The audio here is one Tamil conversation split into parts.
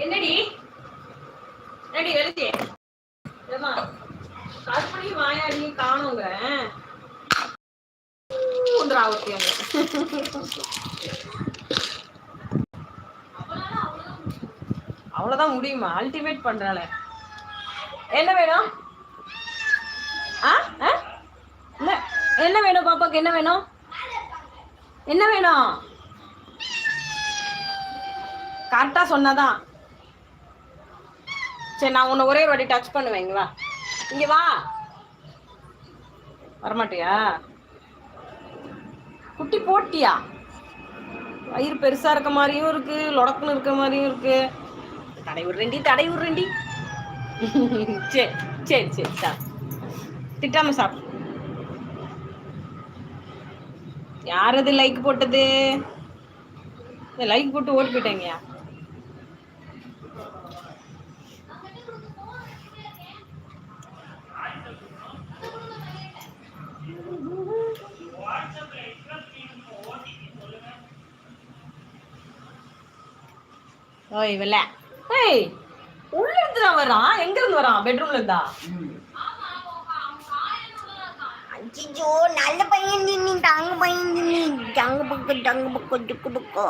என்னடி என்னடி எழுதி ஏமா கற்பனை வாயாடி காணுங்க அவ்வளவுதான் முடியுமா? அல்டிமேட் பண்றாள. என்ன வேணும்? என்ன வேணும் பாப்பாக்கு? என்ன வேணும்? என்ன வேணும்? கரெக்டா சொன்னாதான். சரி, நான் உன்னை ஒரே வாட்டி டச் பண்ணுவேன். இங்க வா, இங்க வா. வரமாட்டியா? குட்டி போட்டியா? வயிறு பெருசா இருக்க மாதிரியும் இருக்கு, லொடக்குன்னு இருக்க மாதிரியும் இருக்கு. தடை விடுறேன்டி. சரி சரி சரி சாப்பிடு, திட்டாம சாப்பிடு. யாரது லைக் போட்டது? லைக் போட்டு ஓட்டு போயிட்டாங்கயா. ஓய் வெள்ள, ஏய் உள்ள இருந்து தான் வரான். எங்க இருந்து வரான்? பெட்ரூம்ல இருந்தா? அச்சோ, நல்ல பையன் நீ, தங்க பையன் நீ. தங்க பக்கம் துக்கு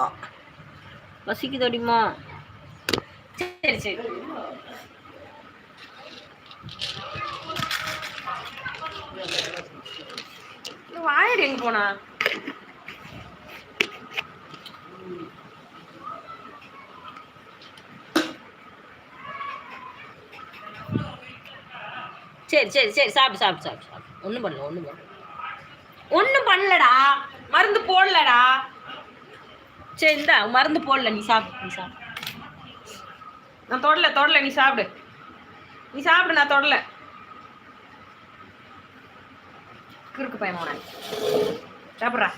வசிக்குதடிமா. சரி சரி, வாயடி. எங்க போனா? சரி சரி சரி, சாப்பிடு சாப்பிடு சாப்பிடு சாப்பிடு. ஒன்றும் பண்ணலடா. மருந்து போடலடா. சரி, இந்த மருந்து போடல. நீ சாப்பிடு. நான் தொடல. நீ சாப்பிடு. நான் தொடல. கிறுக்கு பையன் சாப்பிட்றா.